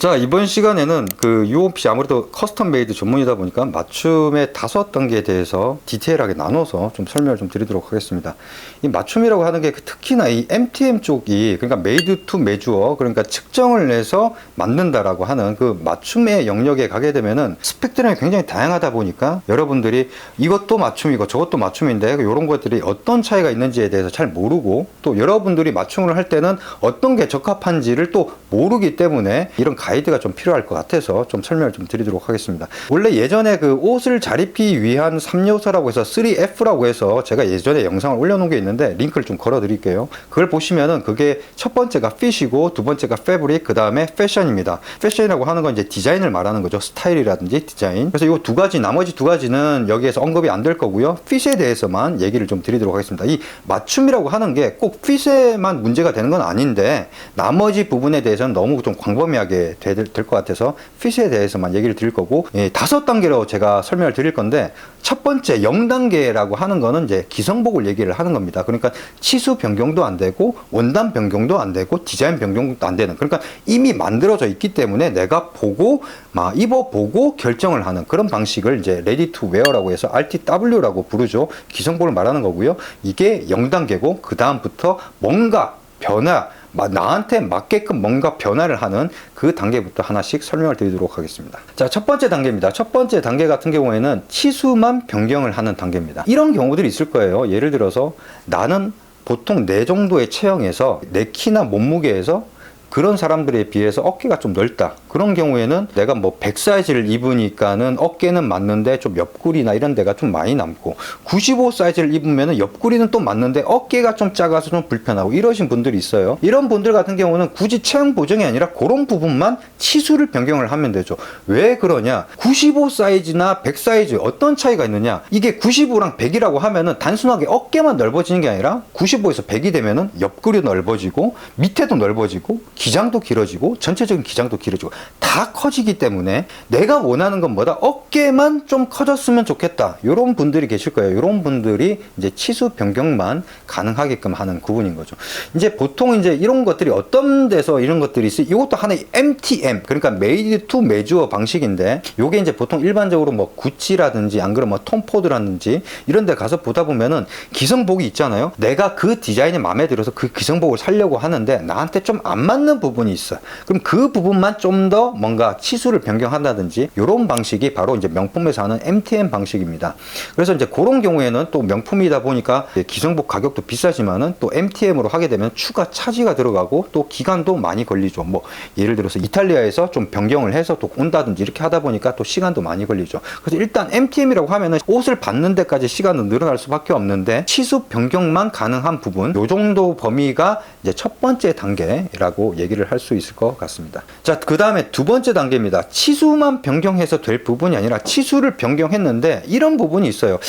자, 이번 시간에는 그 UOP 아무래도 커스텀 메이드 전문이다 보니까 맞춤의 5단계에 대해서 디테일하게 나눠서 좀 설명을 좀 드리도록 하겠습니다. 이 맞춤이라고 하는 게 특히나 이 MTM 쪽이, 그러니까 메이드 투 메주어, 그러니까 측정을 내서 만든다라고 하는 그 맞춤의 영역에 가게 되면은 스펙트럼이 굉장히 다양하다 보니까 여러분들이 이것도 맞춤이고 저것도 맞춤인데 이런 것들이 어떤 차이가 있는지에 대해서 잘 모르고, 또 여러분들이 맞춤을 할 때는 어떤 게 적합한지를 또 모르기 때문에 이런 가이드가 좀 필요할 것 같아서 좀 설명을 좀 드리도록 하겠습니다. 원래 예전에 그 옷을 잘 입기 위한 3요소라고 해서 3F라고 해서 제가 예전에 영상을 올려놓은 게 있는데 링크를 좀 걸어 드릴게요. 그걸 보시면은 그게 첫 번째가 핏이고 두 번째가 패브릭, 그 다음에 패션입니다. 패션이라고 하는 건 이제 디자인을 말하는 거죠. 스타일이라든지 디자인. 그래서 이 두 가지, 나머지 두 가지는 여기에서 언급이 안 될 거고요. 핏에 대해서만 얘기를 좀 드리도록 하겠습니다. 이 맞춤이라고 하는 게 꼭 핏에만 문제가 되는 건 아닌데 나머지 부분에 대해서는 너무 좀 광범위하게 될 것 같아서 핏에 대해서만 얘기를 드릴 거고, 5단계로 제가 설명을 드릴 건데, 첫 번째 0단계라고 하는 거는 이제 기성복을 얘기를 하는 겁니다. 그러니까 치수 변경도 안 되고 원단 변경도 안 되고 디자인 변경도 안 되는, 그러니까 이미 만들어져 있기 때문에 내가 보고 막 입어보고 결정을 하는 그런 방식을 이제 레디 투 웨어라고 해서 RTW라고 부르죠. 기성복을 말하는 거고요. 이게 0단계고 그 다음부터 뭔가 변화, 나한테 맞게끔 뭔가 변화를 하는 그 단계부터 하나씩 설명을 드리도록 하겠습니다. 자, 첫 번째 단계입니다. 첫 번째 단계 같은 경우에는 치수만 변경을 하는 단계입니다. 이런 경우들이 있을 거예요. 예를 들어서 나는 보통 내 정도의 체형에서 내 키나 몸무게에서 그런 사람들에 비해서 어깨가 좀 넓다. 그런 경우에는 내가 뭐 100 사이즈를 입으니까는 어깨는 맞는데 좀 옆구리나 이런 데가 좀 많이 남고, 95 사이즈를 입으면은 옆구리는 또 맞는데 어깨가 좀 작아서 좀 불편하고, 이러신 분들이 있어요. 이런 분들 같은 경우는 굳이 체형 보정이 아니라 그런 부분만 치수를 변경을 하면 되죠. 왜 그러냐? 95 사이즈나 100 사이즈 어떤 차이가 있느냐? 이게 95랑 100이라고 하면은 단순하게 어깨만 넓어지는 게 아니라 95에서 100이 되면은 옆구리도 넓어지고 밑에도 넓어지고 기장도 길어지고 전체적인 기장도 길어지고 다 커지기 때문에 내가 원하는 건 뭐다? 어깨만 좀 커졌으면 좋겠다. 이런 분들이 계실 거예요. 이런 분들이 이제 치수 변경만 가능하게끔 하는 부분인 거죠. 이제 보통 이제 이런 것들이 어떤 데서 이런 것들이 있어요. 이것도 하나의 MTM, 그러니까 메이드 투 메주어 방식인데, 요게 이제 보통 일반적으로 뭐 구찌라든지 안 그러면 뭐 톰포드라든지 이런 데 가서 보다 보면은 기성복이 있잖아요. 내가 그 디자인이 마음에 들어서 그 기성복을 사려고 하는데 나한테 좀 안 맞는 부분이 있어. 그럼 그 부분만 좀 더 뭔가 치수를 변경한다든지 이런 방식이 바로 이제 명품에서 하는 MTM 방식입니다. 그래서 이제 그런 경우에는 또 명품이다 보니까 기성복 가격도 비싸지만은 또 MTM으로 하게 되면 추가 차지가 들어가고 또 기간도 많이 걸리죠. 뭐 예를 들어서 이탈리아에서 좀 변경을 해서 또 온다든지 이렇게 하다 보니까 또 시간도 많이 걸리죠. 그래서 일단 MTM이라고 하면은 옷을 받는 데까지 시간은 늘어날 수밖에 없는데 치수 변경만 가능한 부분, 요 정도 범위가 이제 첫 번째 단계라고 얘기를 할 수 있을 것 같습니다. 자, 그 다음에 두 번째 단계입니다. 치수만 변경해서 될 부분이 아니라 치수를 변경했는데 이런 부분이 있어요.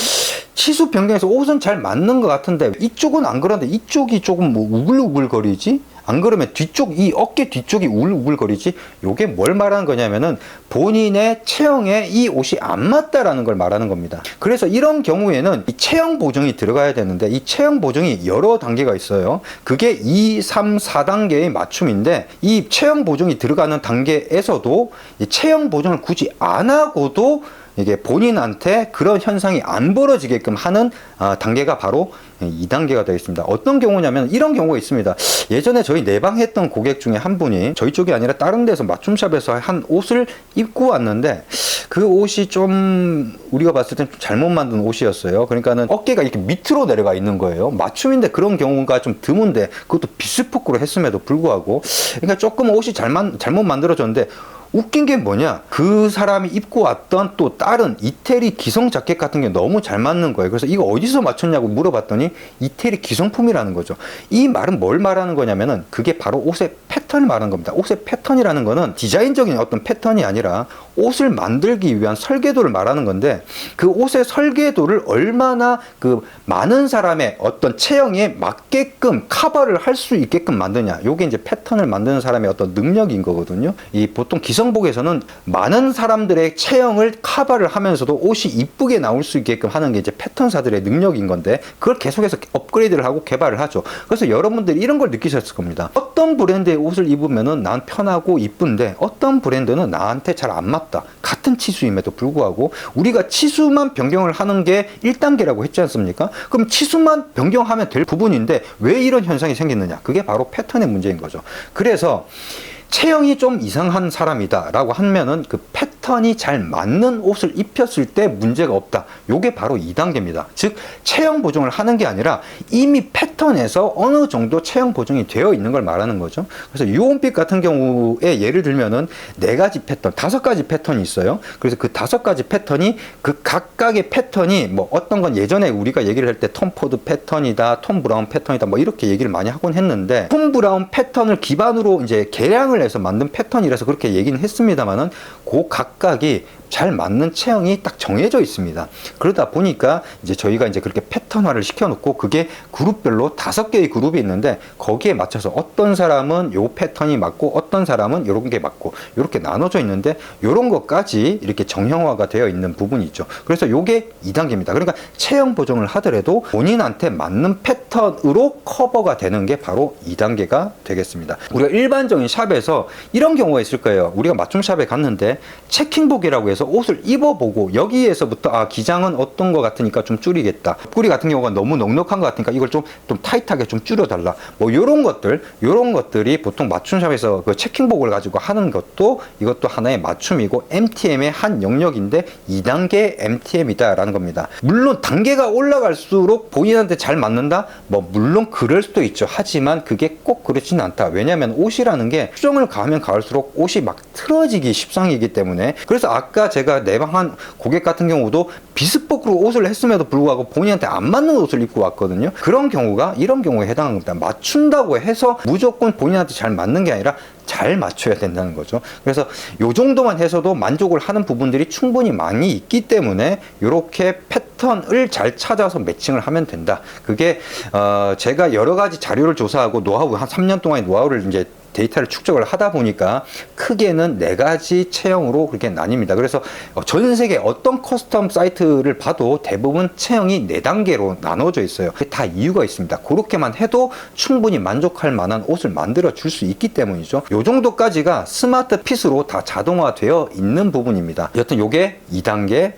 치수 변경해서 옷은 잘 맞는 것 같은데 이쪽은 안 그런데 이쪽이 조금 뭐 우글우글거리지? 안 그러면 뒤쪽, 이 어깨 뒤쪽이 우글우글거리지? 요게 뭘 말하는 거냐면은 본인의 체형에 이 옷이 안 맞다라는 걸 말하는 겁니다. 그래서 이런 경우에는 이 체형 보정이 들어가야 되는데 이 체형 보정이 여러 단계가 있어요. 그게 2, 3, 4단계의 맞춤인데 이 체형 보정이 들어가는 단계에서도 이 체형 보정을 굳이 안 하고도 이게 본인한테 그런 현상이 안 벌어지게끔 하는 단계가 바로 2단계가 되겠습니다. 어떤 경우냐면 이런 경우가 있습니다. 예전에 저희 내방했던 고객 중에 한 분이 저희 쪽이 아니라 다른 데서 맞춤샵에서 한 옷을 입고 왔는데 그 옷이 좀 우리가 봤을 땐 좀 잘못 만든 옷이었어요. 그러니까는 어깨가 이렇게 밑으로 내려가 있는 거예요. 맞춤인데 그런 경우가 좀 드문데, 그것도 비스포크로 했음에도 불구하고, 그러니까 조금 옷이 잘못 만들어졌는데 웃긴 게 뭐냐, 그 사람이 입고 왔던 또 다른 이태리 기성 자켓 같은 게 너무 잘 맞는 거예요. 그래서 이거 어디서 맞췄냐고 물어봤더니 이태리 기성품이라는 거죠. 이 말은 뭘 말하는 거냐면은 그게 바로 옷의 패턴을 말하는 겁니다. 옷의 패턴이라는 거는 디자인적인 어떤 패턴이 아니라 옷을 만들기 위한 설계도를 말하는 건데, 그 옷의 설계도를 얼마나 그 많은 사람의 어떤 체형에 맞게끔 커버를 할 수 있게끔 만드냐, 요게 이제 패턴을 만드는 사람의 어떤 능력인 거거든요. 이 보통 기성복에서는 많은 사람들의 체형을 커버를 하면서도 옷이 이쁘게 나올 수 있게끔 하는 게 이제 패턴사들의 능력인 건데, 그걸 계속해서 업그레이드를 하고 개발을 하죠. 그래서 여러분들이 이런 걸 느끼셨을 겁니다. 어떤 브랜드의 옷을 입으면은 난 편하고 이쁜데 어떤 브랜드는 나한테 잘 안 맞다. 같은 치수임에도 불구하고 우리가 치수만 변경을 하는 게 1단계라고 했지 않습니까? 그럼 치수만 변경하면 될 부분인데 왜 이런 현상이 생겼느냐? 그게 바로 패턴의 문제인 거죠. 그래서 체형이 좀 이상한 사람이다 라고 하면은 그 패턴이 잘 맞는 옷을 입혔을 때 문제가 없다. 요게 바로 2단계입니다. 즉 체형 보정을 하는 게 아니라 이미 패턴에서 어느 정도 체형 보정이 되어 있는 걸 말하는 거죠. 그래서 유온핏 같은 경우에 예를 들면은 4가지 패턴, 5가지 패턴이 있어요. 그래서 그 5가지 패턴이 그 각각의 패턴이 뭐 어떤 건 예전에 우리가 얘기를 할 때 톰 포드 패턴이다, 톰 브라운 패턴이다 뭐 이렇게 얘기를 많이 하곤 했는데, 톰 브라운 패턴을 기반으로 이제 개량을 해서 만든 패턴이라서 그렇게 얘기는 했습니다만은 그 각각이 잘 맞는 체형이 딱 정해져 있습니다. 그러다 보니까 이제 저희가 이제 그렇게 패턴화를 시켜놓고 그게 그룹별로 5개의 그룹이 있는데 거기에 맞춰서 어떤 사람은 요 패턴이 맞고 어떤 사람은 요런 게 맞고 요렇게 나눠져 있는데 요런 것까지 이렇게 정형화가 되어 있는 부분이 있죠. 그래서 요게 2단계입니다. 그러니까 체형 보정을 하더라도 본인한테 맞는 패턴으로 커버가 되는 게 바로 2단계가 되겠습니다. 우리가 일반적인 샵에서 이런 경우가 있을 거예요. 우리가 맞춤 샵에 갔는데 체킹복이라고 해서 옷을 입어보고 여기에서부터 아 기장은 어떤 것 같으니까 좀 줄이겠다, 옆구리 같은 경우가 너무 넉넉한 것 같으니까 이걸 좀 타이트하게 좀 줄여달라, 뭐 요런 것들이 보통 맞춤샵에서 그 체킹복을 가지고 하는 것도 이것도 하나의 맞춤이고 MTM의 한 영역인데 2단계 MTM이다 라는 겁니다. 물론 단계가 올라갈수록 본인한테 잘 맞는다? 뭐 물론 그럴 수도 있죠. 하지만 그게 꼭 그렇지는 않다. 왜냐하면 옷이라는 게 수정을 가하면 가할수록 옷이 막 틀어지기 십상이기 때문에. 그래서 아까 제가 내방한 고객 같은 경우도 비스포크로 옷을 했음에도 불구하고 본인한테 안 맞는 옷을 입고 왔거든요. 그런 경우가 이런 경우에 해당하는 겁니다. 맞춘다고 해서 무조건 본인한테 잘 맞는 게 아니라 잘 맞춰야 된다는 거죠. 그래서 요 정도만 해서도 만족을 하는 부분들이 충분히 많이 있기 때문에 이렇게 패턴을 잘 찾아서 매칭을 하면 된다. 그게 제가 여러 가지 자료를 조사하고 노하우 한 3년 동안의 노하우를 이제 데이터를 축적을 하다 보니까 크게는 4가지 체형으로 그렇게 나뉩니다. 그래서 전 세계 어떤 커스텀 사이트를 봐도 대부분 체형이 4단계로 나눠져 있어요. 그게 다 이유가 있습니다. 그렇게만 해도 충분히 만족할 만한 옷을 만들어 줄 수 있기 때문이죠. 요 정도까지가 스마트 핏으로 다 자동화되어 있는 부분입니다. 여튼 요게 2단계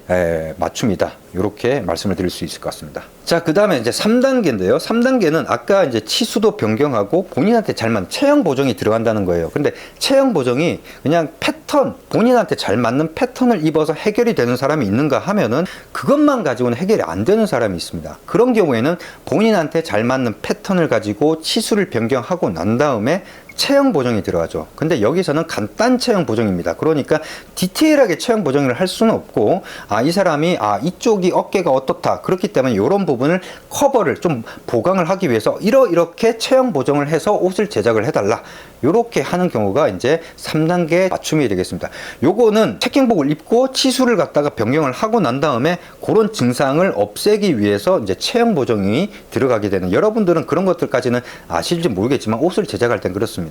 맞춤이다. 이렇게 말씀을 드릴 수 있을 것 같습니다. 자, 그 다음에 이제 3단계인데요. 3단계는 아까 이제 치수도 변경하고 본인한테 잘 맞는 체형 보정이 들어간다는 거예요. 근데 체형 보정이 그냥 패턴, 본인한테 잘 맞는 패턴을 입어서 해결이 되는 사람이 있는가 하면은 그것만 가지고는 해결이 안 되는 사람이 있습니다. 그런 경우에는 본인한테 잘 맞는 패턴을 가지고 치수를 변경하고 난 다음에 체형 보정이 들어가죠. 근데 여기서는 간단 체형 보정입니다. 그러니까 디테일하게 체형 보정을 할 수는 없고, 이 사람이 이쪽이 어깨가 어떻다, 그렇기 때문에 이런 부분을 커버를 좀 보강을 하기 위해서 이렇게 체형 보정을 해서 옷을 제작을 해달라, 이렇게 하는 경우가 이제 3단계 맞춤이 되겠습니다. 요거는 체킹복을 입고 치수를 갖다가 변경을 하고 난 다음에 그런 증상을 없애기 위해서 이제 체형 보정이 들어가게 되는, 여러분들은 그런 것들까지는 아실지 모르겠지만 옷을 제작할 땐 그렇습니다.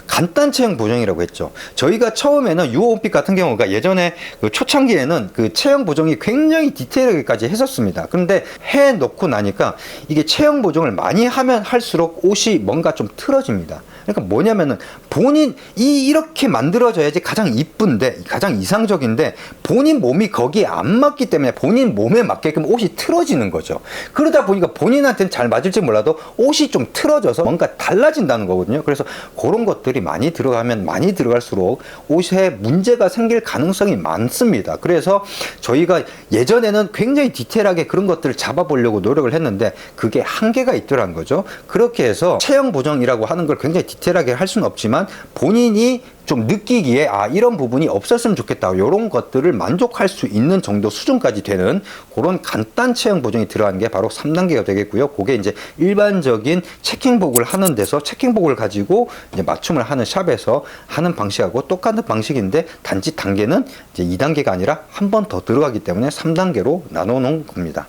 간단 체형 보정이라고 했죠. 저희가 처음에는 유온핏 같은 경우가 예전에 그 초창기에는 그 체형 보정이 굉장히 디테일하게까지 했었습니다. 그런데 해 놓고 나니까 이게 체형 보정을 많이 하면 할수록 옷이 뭔가 좀 틀어집니다. 그러니까 뭐냐면은 본인 이렇게 만들어져야지 가장 이쁜데, 가장 이상적인데 본인 몸이 거기에 안 맞기 때문에 본인 몸에 맞게끔 옷이 틀어지는 거죠. 그러다 보니까 본인한테는 잘 맞을지 몰라도 옷이 좀 틀어져서 뭔가 달라진다는 거거든요. 그래서 그런 것들이 많이 들어가면 많이 들어갈수록 옷에 문제가 생길 가능성이 많습니다. 그래서 저희가 예전에는 굉장히 디테일하게 그런 것들을 잡아보려고 노력을 했는데 그게 한계가 있더라는 거죠. 그렇게 해서 체형 보정이라고 하는 걸 굉장히 디테일하게 할 수는 없지만 본인이 좀 느끼기에 아 이런 부분이 없었으면 좋겠다 이런 것들을 만족할 수 있는 정도 수준까지 되는 그런 간단 체형 보정이 들어가는 게 바로 3단계가 되겠고요. 그게 이제 일반적인 체킹복을 하는 데서 체킹복을 가지고 이제 맞춤을 하는 샵에서 하는 방식하고 똑같은 방식인데 단지 단계는 이제 2단계가 아니라 한 번 더 들어가기 때문에 3단계로 나눠 놓은 겁니다.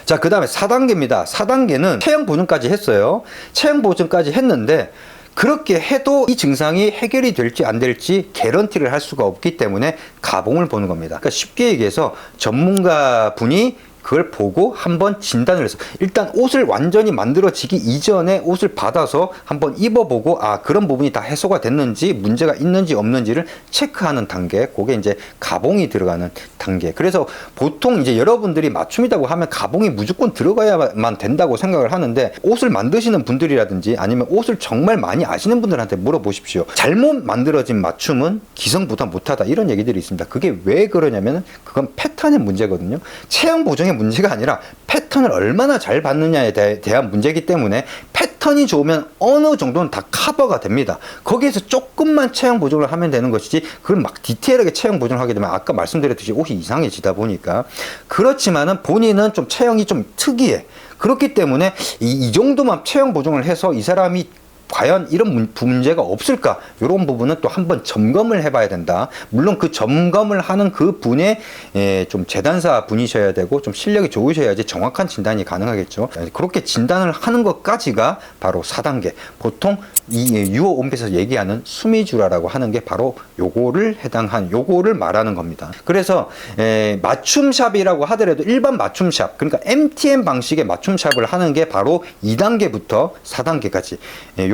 자, 그 다음에 4단계입니다. 4단계는 체형 보정까지 했어요. 체형 보정까지 했는데 그렇게 해도 이 증상이 해결이 될지 안 될지 개런티를 할 수가 없기 때문에 가봉을 보는 겁니다. 그러니까 쉽게 얘기해서 전문가 분이 그걸 보고 한번 진단을 해서 일단 옷을 완전히 만들어지기 이전에 옷을 받아서 한번 입어보고 아 그런 부분이 다 해소가 됐는지 문제가 있는지 없는지를 체크하는 단계, 그게 이제 가봉이 들어가는 단계. 그래서 보통 이제 여러분들이 맞춤이라고 하면 가봉이 무조건 들어가야만 된다고 생각을 하는데 옷을 만드시는 분들이라든지 아니면 옷을 정말 많이 아시는 분들한테 물어보십시오. 잘못 만들어진 맞춤은 기성보다 못하다 이런 얘기들이 있습니다. 그게 왜 그러냐면 그건 패턴의 문제거든요. 체형 보정의 문제가 아니라 패턴을 얼마나 잘 받느냐에 대한 문제이기 때문에 패턴이 좋으면 어느 정도는 다 커버가 됩니다. 거기에서 조금만 체형 보정을 하면 되는 것이지 그걸 막 디테일하게 체형 보정을 하게 되면 아까 말씀드렸듯이 옷이 이상해지다 보니까 그렇지만은 본인은 좀 체형이 좀 특이해. 그렇기 때문에 이 정도만 체형 보정을 해서 이 사람이 과연 이런 문제가 없을까? 이런 부분은 또 한번 점검을 해봐야 된다. 물론 그 점검을 하는 그 분의 좀 재단사 분이셔야 되고 좀 실력이 좋으셔야지 정확한 진단이 가능하겠죠. 그렇게 진단을 하는 것까지가 바로 4단계. 보통 이 유어 온핏에서 얘기하는 수미주라라고 하는 게 바로 요거를 해당한 요거를 말하는 겁니다. 그래서 맞춤샵이라고 하더라도 일반 맞춤샵, 그러니까 MTM 방식의 맞춤샵을 하는 게 바로 2단계부터 4단계까지.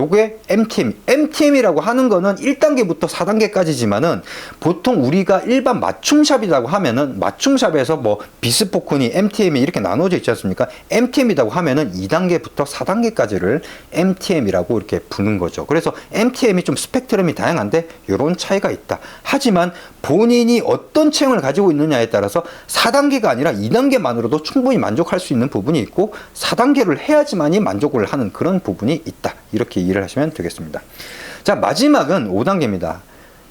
요게 MTM이라고 하는 거는 1단계부터 4단계까지지만은 보통 우리가 일반 맞춤샵이라고 하면은 맞춤샵에서 뭐 비스포크니 MTM이 이렇게 나눠져 있지 않습니까? MTM이라고 하면은 2단계부터 4단계까지를 MTM이라고 이렇게 부르는 거죠. 그래서 MTM이 좀 스펙트럼이 다양한데 이런 차이가 있다. 하지만 본인이 어떤 체형을 가지고 있느냐에 따라서 4단계가 아니라 2단계만으로도 충분히 만족할 수 있는 부분이 있고 4단계를 해야지만이 만족을 하는 그런 부분이 있다. 이렇게 이해를 하시면 되겠습니다. 자, 마지막은 5단계입니다.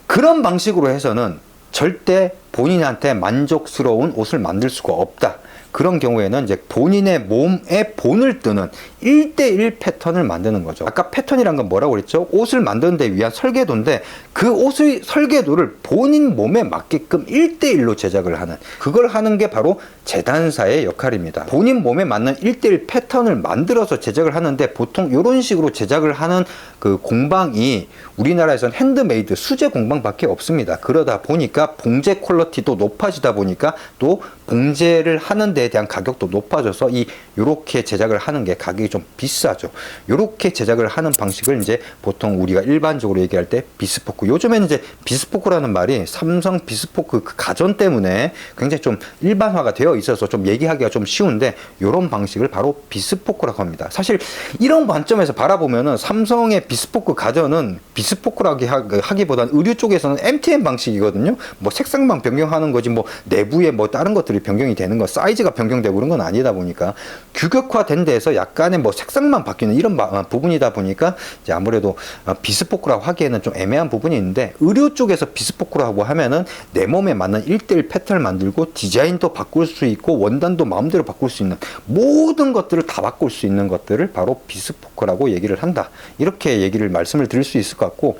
그런 방식으로 해서는 절대 본인한테 만족스러운 옷을 만들 수가 없다. 그런 경우에는 이제 본인의 몸에 본을 뜨는 1대1 패턴을 만드는 거죠. 아까 패턴이란 건 뭐라고 그랬죠? 옷을 만드는 데 위한 설계도인데 그 옷의 설계도를 본인 몸에 맞게끔 1대1로 제작을 하는, 그걸 하는 게 바로 재단사의 역할입니다. 본인 몸에 맞는 1대1 패턴을 만들어서 제작을 하는데 보통 이런 식으로 제작을 하는 그 공방이 우리나라에선 핸드메이드 수제 공방밖에 없습니다. 그러다 보니까 봉제 퀄리티도 높아지다 보니까 또 봉제를 하는 데에 대한 가격도 높아져서 요렇게 제작을 하는 게 가격이 좀 비싸죠. 요렇게 제작을 하는 방식을 이제 보통 우리가 일반적으로 얘기할 때 비스포크. 요즘에는 이제 비스포크라는 말이 삼성 비스포크 그 가전 때문에 굉장히 좀 일반화가 되어 있어서 좀 얘기하기가 좀 쉬운데 요런 방식을 바로 비스포크라고 합니다. 사실 이런 관점에서 바라보면은 삼성의 비스포크 가전은 비스포크라고 하기보다는 의류 쪽에서는 MTM 방식이거든요. 뭐 색상만 변경하는 거지 뭐 내부에 뭐 다른 것들이 변경이 되는 거, 사이즈가 변경되고 그런 건 아니다 보니까 규격화된 데에서 약간의 뭐 색상만 바뀌는 이런 부분이다 보니까 이제 아무래도 비스포크라고 하기에는 좀 애매한 부분이 있는데 의류 쪽에서 비스포크라고 하면은 내 몸에 맞는 1대1 패턴을 만들고 디자인도 바꿀 수 있고 원단도 마음대로 바꿀 수 있는 모든 것들을 다 바꿀 수 있는 것들을 바로 비스포크라고 얘기를 한다. 이렇게 얘기를 말씀을 드릴 수 있을 것 같고,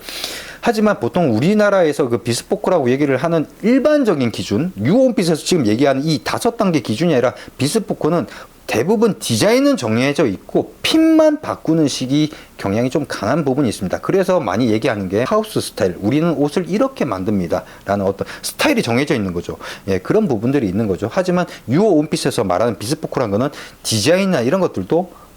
하지만 보통 우리나라에서 그 비스포크라고 얘기를 하는 일반적인 기준, 유온핏에서 지금 얘기하는 이 5단계 기준이 아니라 비스포크는 대부분 디자인은 정해져 있고 핏만 바꾸는 식이 경향이 좀 강한 부분이 있습니다. 그래서 많이 얘기하는 게 하우스 스타일, 우리는 옷을 이렇게 만듭니다 라는 어떤 스타일이 정해져 있는 거죠. 예, 그런 부분들이 있는 거죠. 하지만 유어 온핏에서 말하는 비스포크라는 거는 디자인이나 이런 것들도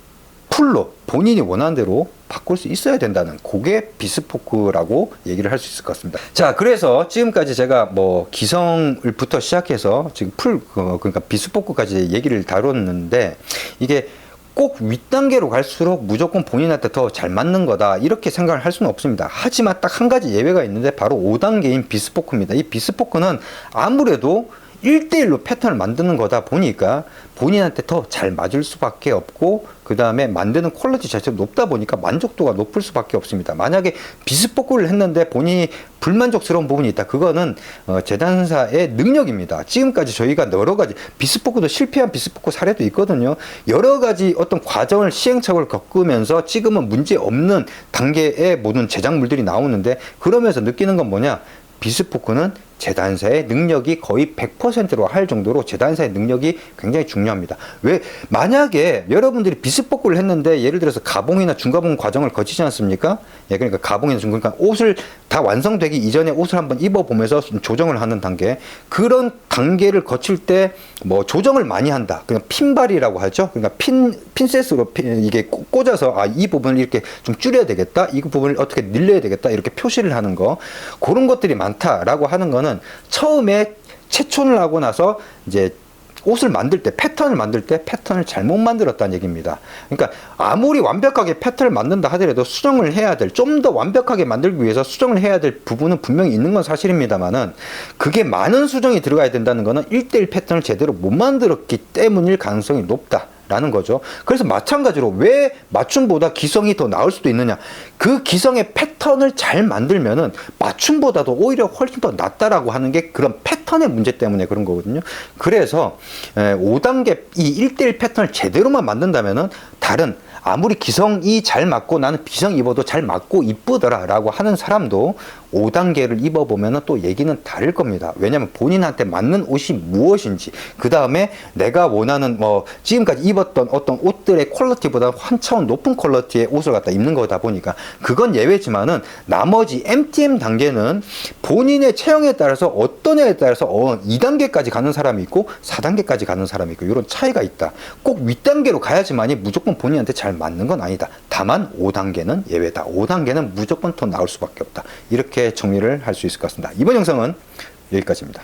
풀로 본인이 원하는 대로 바꿀 수 있어야 된다는, 그게 비스포크라고 얘기를 할 수 있을 것 같습니다. 자, 그래서 지금까지 제가 뭐 기성을부터 시작해서 지금 그러니까 비스포크까지 얘기를 다뤘는데, 이게 꼭 윗단계로 갈수록 무조건 본인한테 더 잘 맞는 거다 이렇게 생각을 할 수는 없습니다. 하지만 딱 한 가지 예외가 있는데 바로 5단계인 비스포크입니다. 이 비스포크는 아무래도 1대1로 패턴을 만드는 거다 보니까 본인한테 더 잘 맞을 수밖에 없고, 그 다음에 만드는 퀄리티 자체가 높다 보니까 만족도가 높을 수밖에 없습니다. 만약에 비스포크를 했는데 본인이 불만족스러운 부분이 있다. 그거는 제단사의 능력입니다. 지금까지 저희가 여러 가지 비스포크도 실패한 비스포크 사례도 있거든요. 여러 가지 어떤 과정을 시행착오를 겪으면서 지금은 문제 없는 단계의 모든 제작물들이 나오는데, 그러면서 느끼는 건 뭐냐? 비스포크는 재단사의 능력이 거의 100%로 할 정도로 재단사의 능력이 굉장히 중요합니다. 왜? 만약에 여러분들이 비스포크를 했는데 예를 들어서 가봉이나 중가봉 과정을 거치지 않습니까? 예, 그러니까 가봉이나 중가봉, 그러니까 옷을 다 완성되기 이전에 옷을 한번 입어보면서 조정을 하는 단계, 그런 단계를 거칠 때 뭐 조정을 많이 한다. 그냥 핀발이라고 하죠. 그러니까 핀셋으로 이게 꽂아서 이 부분을 이렇게 좀 줄여야 되겠다. 이 부분을 어떻게 늘려야 되겠다. 이렇게 표시를 하는 거. 그런 것들이 많다라고 하는 거는 처음에 채촌을 하고 나서 이제 옷을 만들 때, 패턴을 만들 때 패턴을 잘못 만들었다는 얘기입니다. 그러니까 아무리 완벽하게 패턴을 만든다 하더라도 수정을 해야 될, 좀 더 완벽하게 만들기 위해서 수정을 해야 될 부분은 분명히 있는 건 사실입니다만은, 그게 많은 수정이 들어가야 된다는 거는 1대1 패턴을 제대로 못 만들었기 때문일 가능성이 높다 라는 거죠. 그래서 마찬가지로 왜 맞춤보다 기성이 더 나을 수도 있느냐, 그 기성의 패턴을 잘 만들면은 맞춤보다도 오히려 훨씬 더 낫다라고 하는 게 그런 패턴의 문제 때문에 그런 거거든요. 그래서 5단계 이 1대1 패턴을 제대로만 만든다면은 다른, 아무리 기성이 잘 맞고 나는 비성 입어도 잘 맞고 이쁘더라 라고 하는 사람도 5단계를 입어보면 또 얘기는 다를 겁니다. 왜냐면 본인한테 맞는 옷이 무엇인지, 그 다음에 내가 원하는 지금까지 입었던 어떤 옷들의 퀄리티보다 한 차원 높은 퀄리티의 옷을 갖다 입는 거다 보니까 그건 예외지만은, 나머지 MTM 단계는 본인의 체형에 따라서 어떤 애에 따라서 2단계까지 가는 사람이 있고 4단계까지 가는 사람이 있고 이런 차이가 있다. 꼭 윗단계로 가야지만이 무조건 본인한테 잘 맞는 건 아니다. 다만 5단계는 예외다. 5단계는 무조건 더 나올 수밖에 없다. 이렇게 정리를 할 수 있을 것 같습니다. 이번 영상은 여기까지입니다.